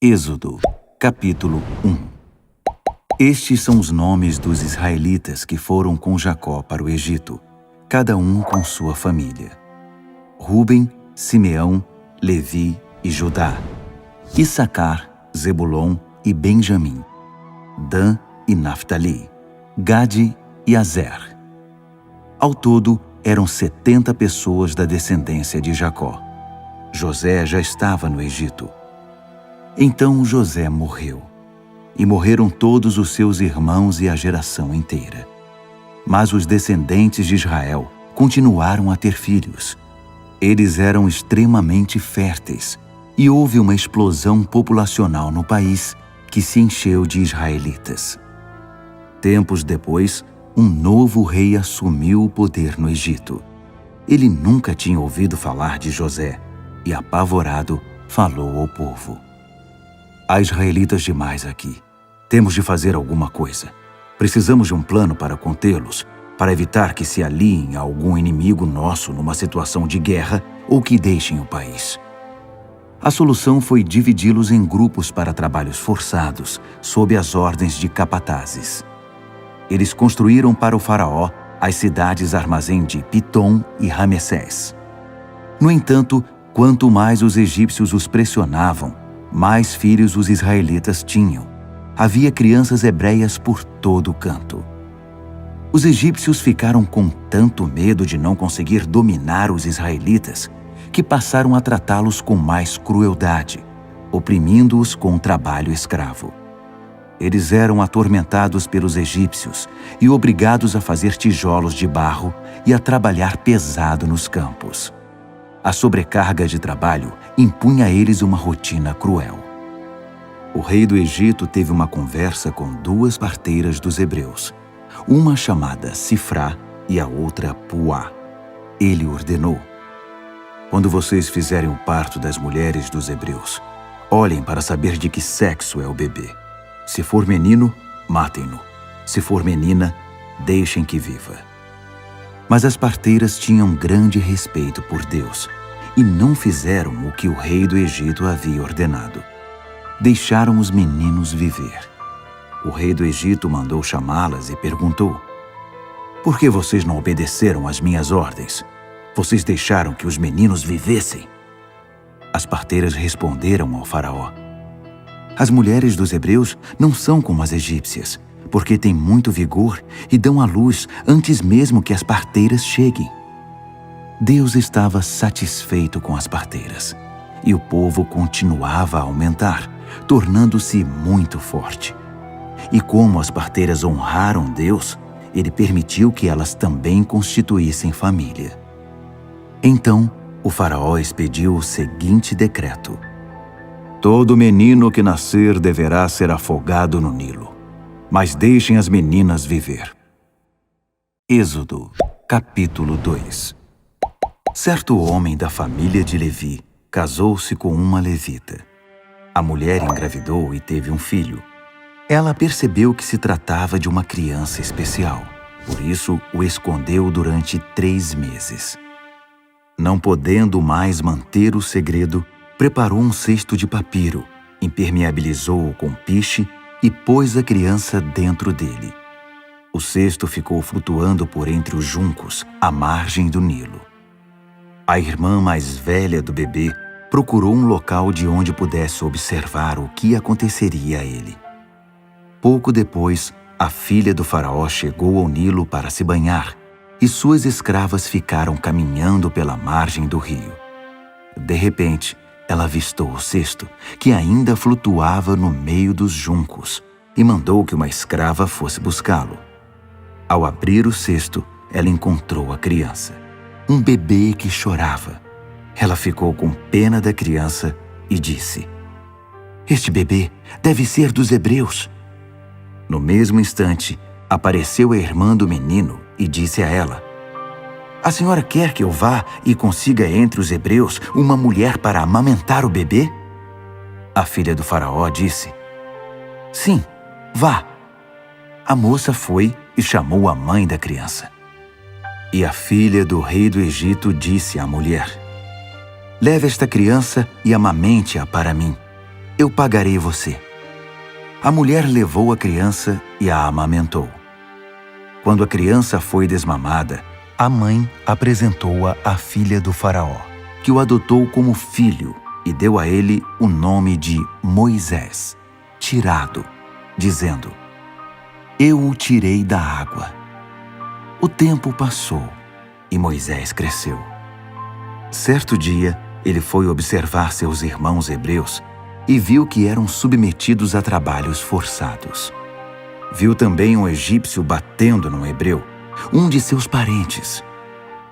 Êxodo, capítulo 1. Estes são os nomes dos israelitas que foram com Jacó para o Egito, cada um com sua família: Rúben, Simeão, Levi e Judá; Issacar, Zebulon e Benjamim; Dan e Naftali; Gade e Azer. Ao todo, eram 70 pessoas da descendência de Jacó. José já estava no Egito. Então José morreu, e morreram todos os seus irmãos e a geração inteira. Mas os descendentes de Israel continuaram a ter filhos. Eles eram extremamente férteis, e houve uma explosão populacional no país que se encheu de israelitas. Tempos depois, um novo rei assumiu o poder no Egito. Ele nunca tinha ouvido falar de José, e apavorado, falou ao povo: "Há israelitas demais aqui. Temos de fazer alguma coisa. Precisamos de um plano para contê-los, para evitar que se aliem a algum inimigo nosso numa situação de guerra ou que deixem o país." A solução foi dividi-los em grupos para trabalhos forçados, sob as ordens de capatazes. Eles construíram para o faraó as cidades armazém de Pitom e Ramessés. No entanto, quanto mais os egípcios os pressionavam, mais filhos os israelitas tinham. Havia crianças hebreias por todo o canto. Os egípcios ficaram com tanto medo de não conseguir dominar os israelitas que passaram a tratá-los com mais crueldade, oprimindo-os com trabalho escravo. Eles eram atormentados pelos egípcios e obrigados a fazer tijolos de barro e a trabalhar pesado nos campos. A sobrecarga de trabalho impunha a eles uma rotina cruel. O rei do Egito teve uma conversa com duas parteiras dos hebreus, uma chamada Sifrá e a outra Puá. Ele ordenou: "Quando vocês fizerem o parto das mulheres dos hebreus, olhem para saber de que sexo é o bebê. Se for menino, matem-no. Se for menina, deixem que viva." Mas as parteiras tinham grande respeito por Deus e não fizeram o que o rei do Egito havia ordenado. Deixaram os meninos viver. O rei do Egito mandou chamá-las e perguntou: "Por que vocês não obedeceram às minhas ordens? Vocês deixaram que os meninos vivessem?" As parteiras responderam ao faraó: "As mulheres dos hebreus não são como as egípcias, porque têm muito vigor e dão à luz antes mesmo que as parteiras cheguem." Deus estava satisfeito com as parteiras, e o povo continuava a aumentar, tornando-se muito forte. E como as parteiras honraram Deus, Ele permitiu que elas também constituíssem família. Então, o faraó expediu o seguinte decreto: "Todo menino que nascer deverá ser afogado no Nilo, mas deixem as meninas viver." Êxodo, capítulo 2. Certo homem da família de Levi casou-se com uma levita. A mulher engravidou e teve um filho. Ela percebeu que se tratava de uma criança especial, por isso o escondeu durante 3 meses. Não podendo mais manter o segredo, preparou um cesto de papiro, impermeabilizou-o com piche e pôs a criança dentro dele. O cesto ficou flutuando por entre os juncos, à margem do Nilo. A irmã mais velha do bebê procurou um local de onde pudesse observar o que aconteceria a ele. Pouco depois, a filha do faraó chegou ao Nilo para se banhar, e suas escravas ficaram caminhando pela margem do rio. De repente, ela avistou o cesto, que ainda flutuava no meio dos juncos, e mandou que uma escrava fosse buscá-lo. Ao abrir o cesto, ela encontrou a criança, um bebê que chorava. Ela ficou com pena da criança e disse: "Este bebê deve ser dos hebreus." No mesmo instante, apareceu a irmã do menino e disse a ela: "A senhora quer que eu vá e consiga entre os hebreus uma mulher para amamentar o bebê?" A filha do faraó disse: "Sim, vá." A moça foi e chamou a mãe da criança. E a filha do rei do Egito disse à mulher: "Leve esta criança e amamente-a para mim. eu pagarei você." A mulher levou a criança e a amamentou. Quando a criança foi desmamada, a mãe apresentou-a à filha do faraó, que o adotou como filho e deu a ele o nome de Moisés, tirado, dizendo: "Eu o tirei da água." O tempo passou e Moisés cresceu. Certo dia, ele foi observar seus irmãos hebreus e viu que eram submetidos a trabalhos forçados. Viu também um egípcio batendo num hebreu, um de seus parentes.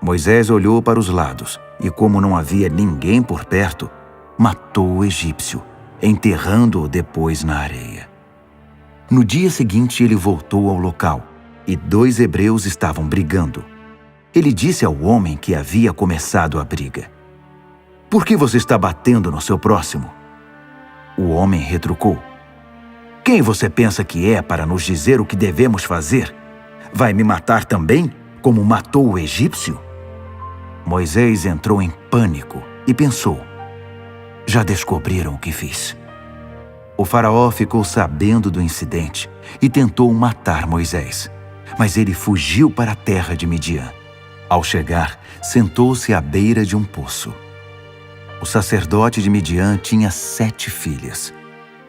Moisés olhou para os lados e, como não havia ninguém por perto, matou o egípcio, enterrando-o depois na areia. No dia seguinte, ele voltou ao local e 2 hebreus estavam brigando. Ele disse ao homem que havia começado a briga: "Por que você está batendo no seu próximo?" O homem retrucou: "Quem você pensa que é para nos dizer o que devemos fazer? Vai me matar também, como matou o egípcio?" Moisés entrou em pânico e pensou: "Já descobriram o que fiz." O faraó ficou sabendo do incidente e tentou matar Moisés, mas ele fugiu para a terra de Midian. Ao chegar, sentou-se à beira de um poço. O sacerdote de Midian tinha 7 filhas.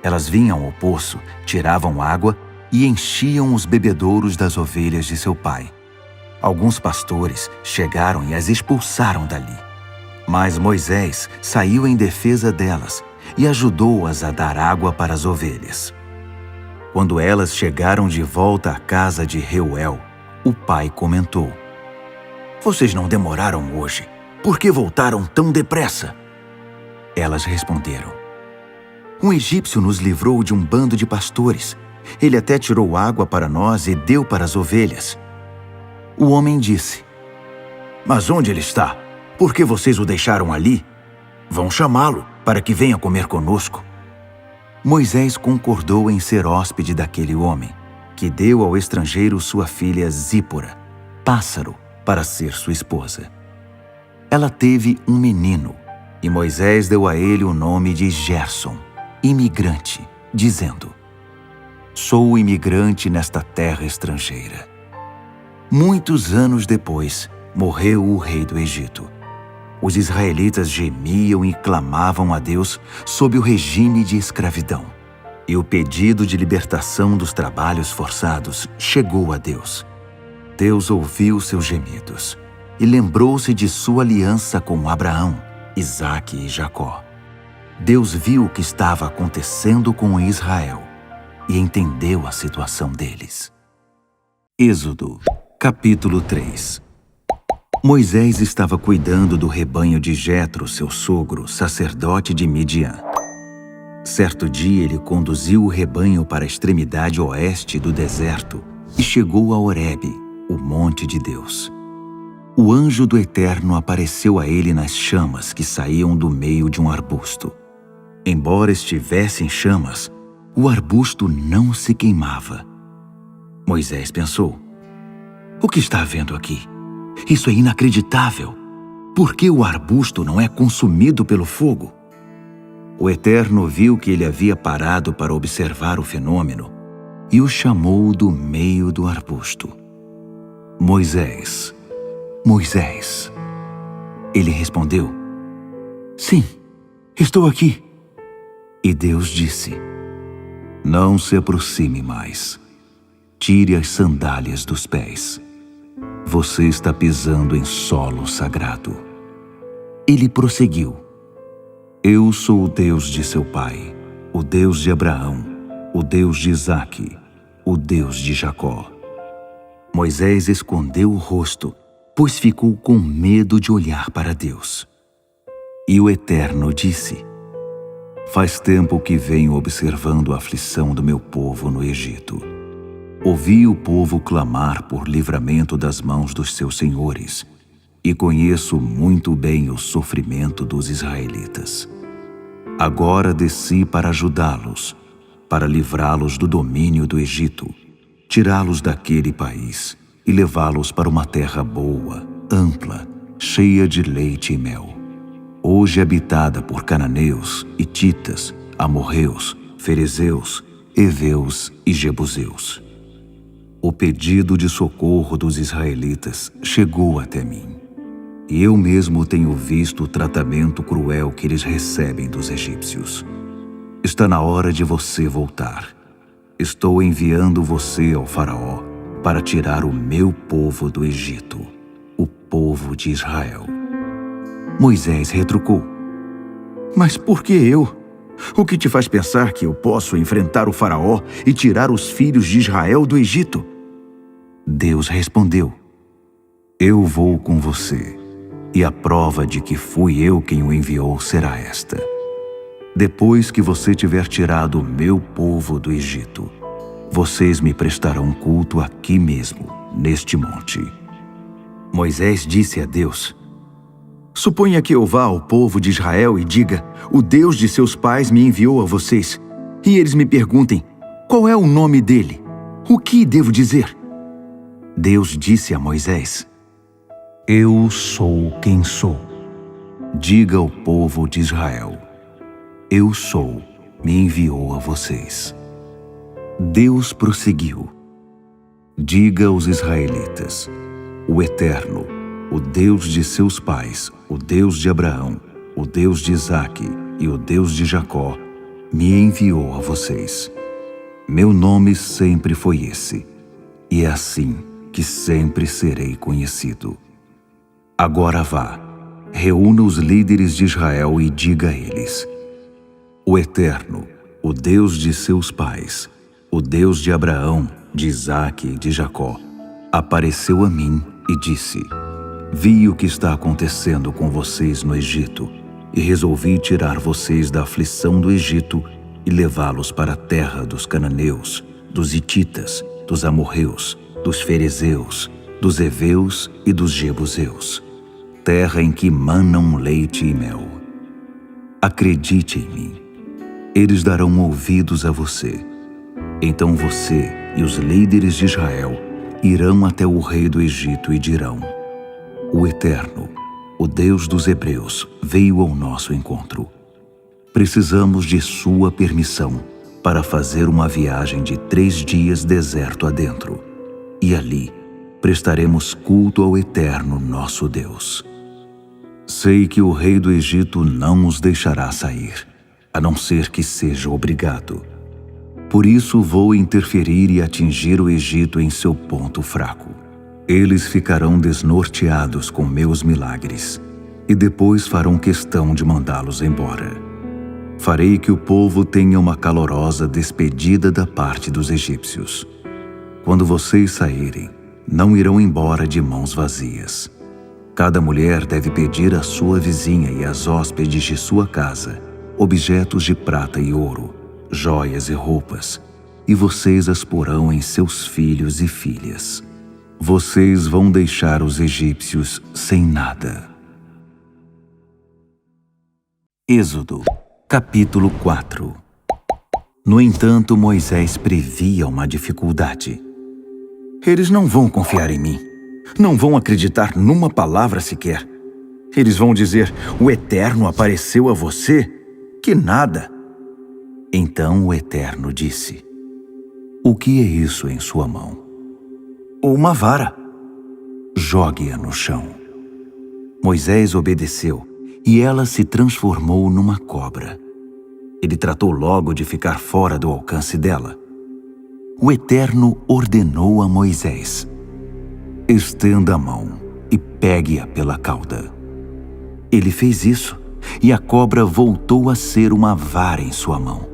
Elas vinham ao poço, tiravam água e enchiam os bebedouros das ovelhas de seu pai. Alguns pastores chegaram e as expulsaram dali. Mas Moisés saiu em defesa delas e ajudou-as a dar água para as ovelhas. Quando elas chegaram de volta à casa de Reuel, o pai comentou: "Vocês não demoraram hoje. Por que voltaram tão depressa?" Elas responderam: "Um egípcio nos livrou de um bando de pastores. Ele até tirou água para nós e deu para as ovelhas." O homem disse: "Mas onde ele está? Por que vocês o deixaram ali? Vão chamá-lo para que venha comer conosco." Moisés concordou em ser hóspede daquele homem, que deu ao estrangeiro sua filha Zípora, pássaro, para ser sua esposa. Ela teve um menino, e Moisés deu a ele o nome de Gerson, imigrante, dizendo: "Sou imigrante nesta terra estrangeira." Muitos anos depois, morreu o rei do Egito. Os israelitas gemiam e clamavam a Deus sob o regime de escravidão. E o pedido de libertação dos trabalhos forçados chegou a Deus. Deus ouviu seus gemidos e lembrou-se de sua aliança com Abraão, Isaque e Jacó. Deus viu o que estava acontecendo com Israel e entendeu a situação deles. Êxodo, capítulo 3. Moisés estava cuidando do rebanho de Jetro, seu sogro, sacerdote de Midian. Certo dia ele conduziu o rebanho para a extremidade oeste do deserto e chegou a Horebe, o monte de Deus. O anjo do Eterno apareceu a ele nas chamas que saíam do meio de um arbusto. Embora estivesse em chamas, o arbusto não se queimava. Moisés pensou: "O que está havendo aqui? Isso é inacreditável. Por que o arbusto não é consumido pelo fogo?" O Eterno viu que ele havia parado para observar o fenômeno e o chamou do meio do arbusto. "Moisés, Moisés." Ele respondeu: "Sim, estou aqui." E Deus disse: "Não se aproxime mais. Tire as sandálias dos pés. Você está pisando em solo sagrado." Ele prosseguiu: "Eu sou o Deus de seu pai, o Deus de Abraão, o Deus de Isaque, o Deus de Jacó." Moisés escondeu o rosto, pois ficou com medo de olhar para Deus. E o Eterno disse: "Faz tempo que venho observando a aflição do meu povo no Egito. Ouvi o povo clamar por livramento das mãos dos seus senhores, e conheço muito bem o sofrimento dos israelitas. Agora desci para ajudá-los, para livrá-los do domínio do Egito, tirá-los daquele país e levá-los para uma terra boa, ampla, cheia de leite e mel, hoje habitada por cananeus, hititas, amorreus, ferezeus, heveus e jebuseus. O pedido de socorro dos israelitas chegou até mim, e eu mesmo tenho visto o tratamento cruel que eles recebem dos egípcios. Está na hora de você voltar. Estou enviando você ao faraó para tirar o meu povo do Egito, o povo de Israel. Moisés retrucou: Mas por que eu? O que te faz pensar que eu posso enfrentar o faraó e tirar os filhos de Israel do Egito? Deus respondeu: Eu vou com você, e a prova de que fui eu quem o enviou será esta. Depois que você tiver tirado o meu povo do Egito, vocês me prestarão culto aqui mesmo, neste monte. Moisés disse a Deus: Suponha que eu vá ao povo de Israel e diga: O Deus de seus pais me enviou a vocês, e eles me perguntem: Qual é o nome dele? O que devo dizer? Deus disse a Moisés: Eu sou quem sou. Diga ao povo de Israel: Eu sou, me enviou a vocês. Deus prosseguiu: Diga aos israelitas: O Eterno, o Deus de seus pais, o Deus de Abraão, o Deus de Isaque e o Deus de Jacó, me enviou a vocês. Meu nome sempre foi esse, e é assim que sempre serei conhecido. Agora vá, reúna os líderes de Israel e diga a eles: O Eterno, o Deus de seus pais, o Deus de Abraão, de Isaque e de Jacó, apareceu a mim e disse: Vi o que está acontecendo com vocês no Egito e resolvi tirar vocês da aflição do Egito e levá-los para a terra dos cananeus, dos hititas, dos amorreus, dos ferezeus, dos heveus e dos jebuseus, terra em que manam leite e mel. Acredite em mim, eles darão ouvidos a você. Então você e os líderes de Israel irão até o rei do Egito e dirão: O Eterno, o Deus dos Hebreus, veio ao nosso encontro. Precisamos de sua permissão para fazer uma viagem de 3 dias deserto adentro, e ali prestaremos culto ao Eterno nosso Deus. Sei que o rei do Egito não os deixará sair, a não ser que seja obrigado. Por isso vou interferir e atingir o Egito em seu ponto fraco. Eles ficarão desnorteados com meus milagres, e depois farão questão de mandá-los embora. Farei que o povo tenha uma calorosa despedida da parte dos egípcios. Quando vocês saírem, não irão embora de mãos vazias. Cada mulher deve pedir à sua vizinha e às hóspedes de sua casa objetos de prata e ouro, joias e roupas, e vocês as porão em seus filhos e filhas. Vocês vão deixar os egípcios sem nada. Êxodo, capítulo 4. No entanto, Moisés previa uma dificuldade. Eles não vão confiar em mim. Não vão acreditar numa palavra sequer. Eles vão dizer: O Eterno apareceu a você? Que nada! Então o Eterno disse: O que é isso em sua mão? Uma vara. Jogue-a no chão. Moisés obedeceu, e ela se transformou numa cobra. Ele tratou logo de ficar fora do alcance dela. O Eterno ordenou a Moisés: Estenda a mão e pegue-a pela cauda. Ele fez isso, e a cobra voltou a ser uma vara em sua mão.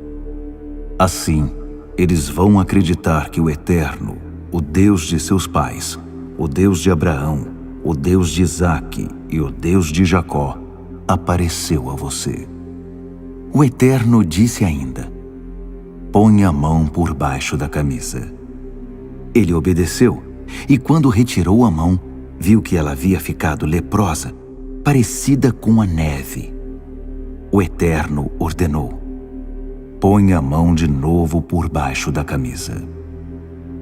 Assim, eles vão acreditar que o Eterno, o Deus de seus pais, o Deus de Abraão, o Deus de Isaque e o Deus de Jacó, apareceu a você. O Eterno disse ainda: Põe a mão por baixo da camisa. Ele obedeceu, e quando retirou a mão, viu que ela havia ficado leprosa, parecida com a neve. O Eterno ordenou: Põe a mão de novo por baixo da camisa.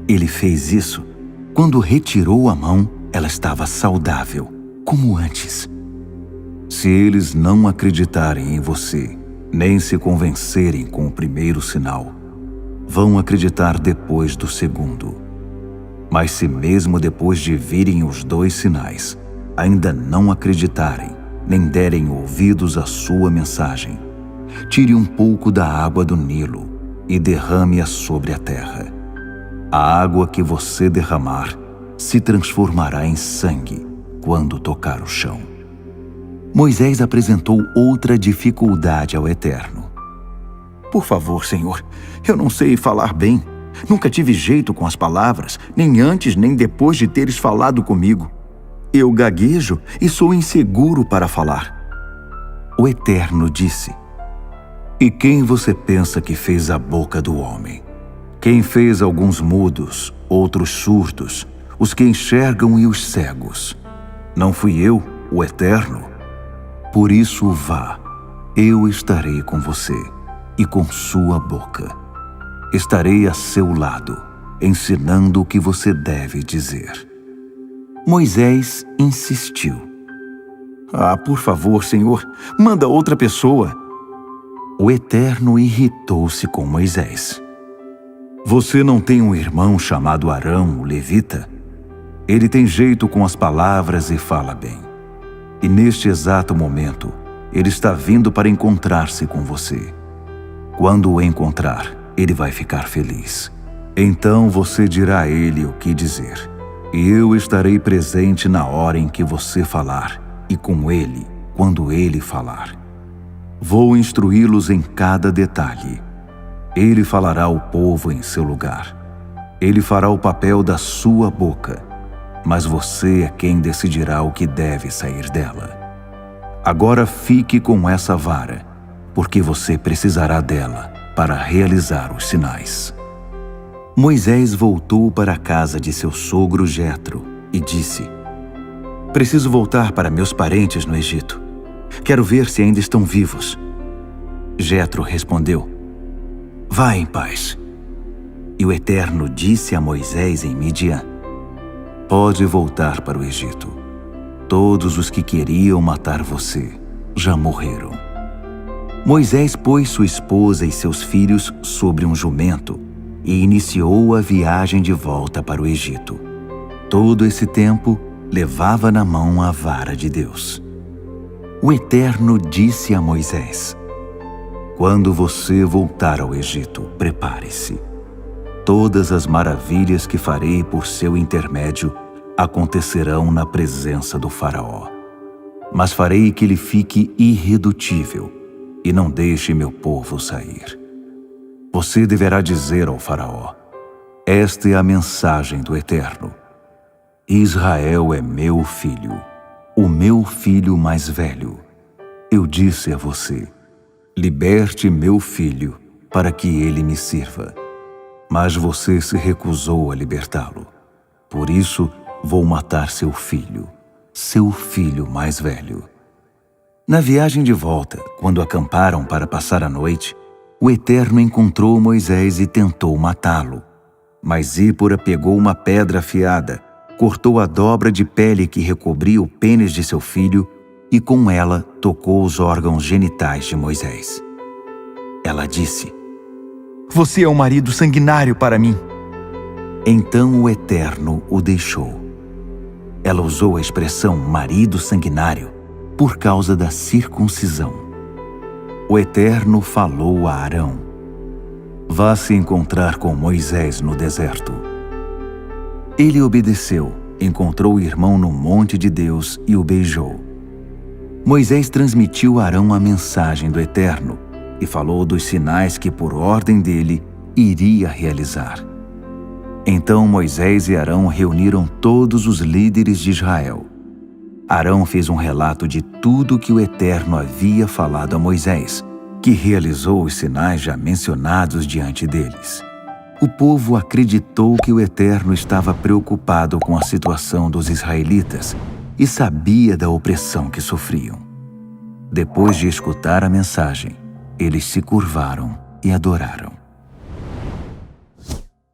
Ele fez isso. Quando retirou a mão, ela estava saudável, como antes. Se eles não acreditarem em você, Nem se convencerem com o primeiro sinal, vão acreditar depois do segundo. Mas se mesmo depois de virem os 2 sinais, ainda não acreditarem, nem derem ouvidos à sua mensagem, tire um pouco da água do Nilo e derrame-a sobre a terra. A água que você derramar se transformará em sangue quando tocar o chão. Moisés apresentou outra dificuldade ao Eterno. Por favor, Senhor, eu não sei falar bem. Nunca tive jeito com as palavras, nem antes nem depois de teres falado comigo. Eu gaguejo e sou inseguro para falar. O Eterno disse: E quem você pensa que fez a boca do homem? Quem fez alguns mudos, outros surdos, os que enxergam e os cegos? Não fui eu, o Eterno? Por isso vá, eu estarei com você e com sua boca. Estarei a seu lado, ensinando o que você deve dizer. Moisés insistiu. Por favor, Senhor, manda outra pessoa. O Eterno irritou-se com Moisés. Você não tem um irmão chamado Arão, o levita? Ele tem jeito com as palavras e fala bem. E neste exato momento, ele está vindo para encontrar-se com você. Quando o encontrar, ele vai ficar feliz. Então você dirá a ele o que dizer. E eu estarei presente na hora em que você falar, e com ele, quando ele falar. Vou instruí-los em cada detalhe. Ele falará ao povo em seu lugar. Ele fará o papel da sua boca, mas você é quem decidirá o que deve sair dela. Agora fique com essa vara, porque você precisará dela para realizar os sinais. Moisés voltou para a casa de seu sogro Jetro e disse: Preciso voltar para meus parentes no Egito. Quero ver se ainda estão vivos. Jetro respondeu: Vá em paz. E o Eterno disse a Moisés em Midian: Pode voltar para o Egito. Todos os que queriam matar você já morreram. Moisés pôs sua esposa e seus filhos sobre um jumento e iniciou a viagem de volta para o Egito. Todo esse tempo, levava na mão a vara de Deus. O Eterno disse a Moisés: Quando você voltar ao Egito, prepare-se. Todas as maravilhas que farei por seu intermédio acontecerão na presença do faraó. Mas farei que ele fique irredutível e não deixe meu povo sair. Você deverá dizer ao faraó: Esta é a mensagem do Eterno. Israel é meu filho, o meu filho mais velho. Eu disse a você: Liberte meu filho para que ele me sirva. Mas você se recusou a libertá-lo. Por isso, vou matar seu filho mais velho. Na viagem de volta, quando acamparam para passar a noite, o Eterno encontrou Moisés e tentou matá-lo. Mas Zípora pegou uma pedra afiada, cortou a dobra de pele que recobria o pênis de seu filho e com ela tocou os órgãos genitais de Moisés. Ela disse: Você é um marido sanguinário para mim. Então o Eterno o deixou. Ela usou a expressão marido sanguinário por causa da circuncisão. O Eterno falou a Arão: Vá se encontrar com Moisés no deserto. Ele obedeceu, encontrou o irmão no monte de Deus e o beijou. Moisés transmitiu a Arão a mensagem do Eterno e falou dos sinais que, por ordem dele, iria realizar. Então Moisés e Arão reuniram todos os líderes de Israel. Arão fez um relato de tudo que o Eterno havia falado a Moisés, que realizou os sinais já mencionados diante deles. O povo acreditou que o Eterno estava preocupado com a situação dos israelitas e sabia da opressão que sofriam. Depois de escutar a mensagem, eles se curvaram e adoraram.